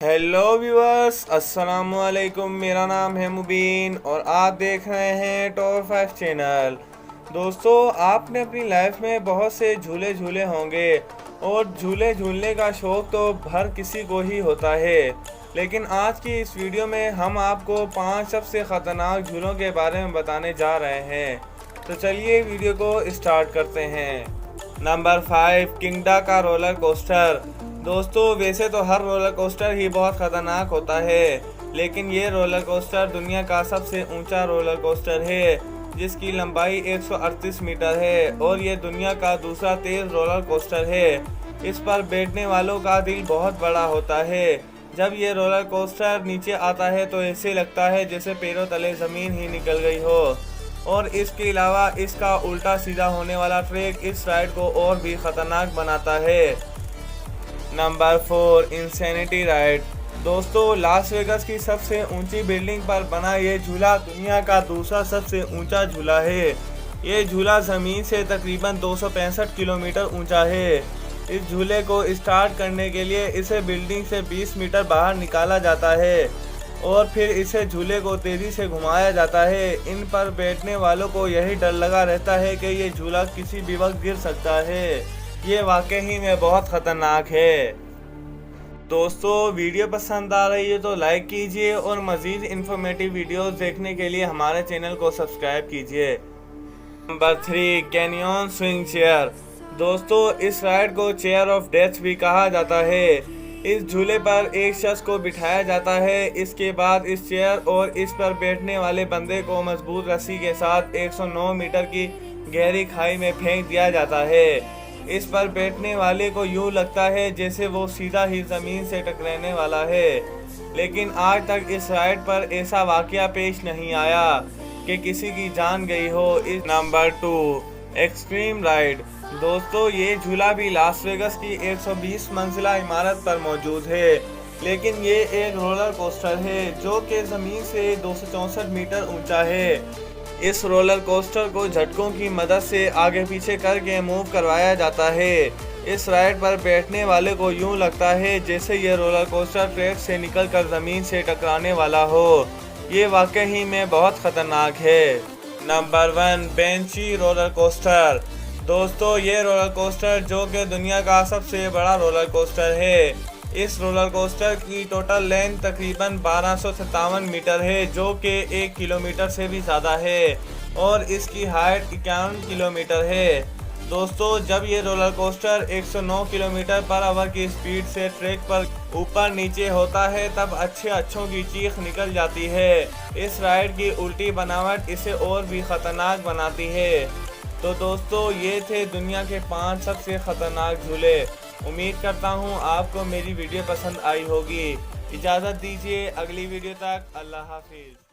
Hello viewers, अस्सलाम वालेकुम। मेरा नाम है मुबीन और आप देख रहे हैं टॉप 5 चैनल। दोस्तों, आपने अपनी लाइफ में बहुत से झूले झूले होंगे और झूले झूलने का शौक़ तो हर किसी को ही होता है। लेकिन आज की इस वीडियो में हम आपको 5 सबसे ख़तरनाक झूलों के बारे में बताने जा रहे हैं। तो चलिए वीडियो को स्टार्ट करते हैं। नंबर 5, किंगडा का रोलर कोस्टर। दोस्तों, वैसे तो हर रोलर कोस्टर ही बहुत ख़तरनाक होता है, लेकिन ये रोलर कोस्टर दुनिया का सबसे ऊंचा रोलर कोस्टर है, जिसकी लंबाई 138 मीटर है और ये दुनिया का दूसरा तेज़ रोलर कोस्टर है। इस पर बैठने वालों का दिल बहुत बड़ा होता है। जब ये रोलर कोस्टर नीचे आता है तो ऐसे लगता है जैसे पैरों तले ज़मीन ही निकल गई हो। और इसके अलावा इसका उल्टा सीधा होने वाला ट्रैक इस राइड को और भी ख़तरनाक बनाता है। Number 4, insanity ride. दोस्तों, लास वेगास की सबसे ऊंची बिल्डिंग पर बना ये झूला दुनिया का दूसरा सबसे ऊंचा झूला है। ये झूला ज़मीन से तकरीबन 265 किलोमीटर ऊंचा है। इस झूले को स्टार्ट करने के लिए इसे बिल्डिंग से 20 मीटर बाहर निकाला जाता है और फिर इसे झूले को तेज़ी से घुमाया जाता है। इन पर बैठने वालों को यही डर लगा रहता है कि ये झूला किसी भी वक्त गिर सकता है। ये वाकई में बहुत ख़तरनाक है। दोस्तों, वीडियो पसंद आ रही है तो लाइक कीजिए और मज़ीद इन्फॉर्मेटिव वीडियोस देखने के लिए हमारे चैनल को सब्सक्राइब कीजिए। Number 3, canyon swing chair. दोस्तों, इस राइड को चेयर ऑफ डेथ भी कहा जाता है। इस झूले पर एक शख्स को बिठाया जाता है। इसके बाद इस चेयर और इस पर बैठने वाले बंदे को मजबूत रस्सी के साथ 109 मीटर की गहरी खाई में फेंक दिया जाता है। इस पर बैठने वाले को यूँ लगता है जैसे वो सीधा ही ज़मीन से टकराने वाला है, लेकिन आज तक इस राइड पर ऐसा वाक़या पेश नहीं आया कि किसी की जान गई हो। इस नंबर 2, एक्सट्रीम राइड। दोस्तों, ये झूला भी लास वेगास की 120 मंजिला इमारत पर मौजूद है, लेकिन ये एक रोलर कोस्टर है जो कि ज़मीन से 264 मीटर ऊंचा है। इस रोलर कोस्टर को झटकों की मदद से आगे पीछे करके मूव करवाया जाता है। इस राइड पर बैठने वाले को यूं लगता है जैसे ये रोलर कोस्टर ट्रैक से निकलकर ज़मीन से टकराने वाला हो। ये वाकई में बहुत ख़तरनाक है। नंबर 1, बेंची रोलर कोस्टर। दोस्तों, ये रोलर कोस्टर जो कि दुनिया का सबसे बड़ा रोलर कोस्टर है। इस रोलर कोस्टर की टोटल लेंथ तकरीबन 1257 मीटर है, जो कि 1 किलोमीटर से भी ज़्यादा है, और इसकी हाइट 51 किलोमीटर है। दोस्तों, जब ये roller coaster 109 kilometre per hour की स्पीड से ट्रैक पर ऊपर नीचे होता है तब अच्छों की चीख निकल जाती है। इस राइड की उल्टी बनावट इसे और भी ख़तरनाक बनाती है। तो दोस्तों, ये थे दुनिया के 5 सबसे ख़तरनाक झूले। उम्मीद करता हूँ आपको मेरी वीडियो पसंद आई होगी। इजाज़त दीजिए, अगली वीडियो तक अल्लाह हाफिज़।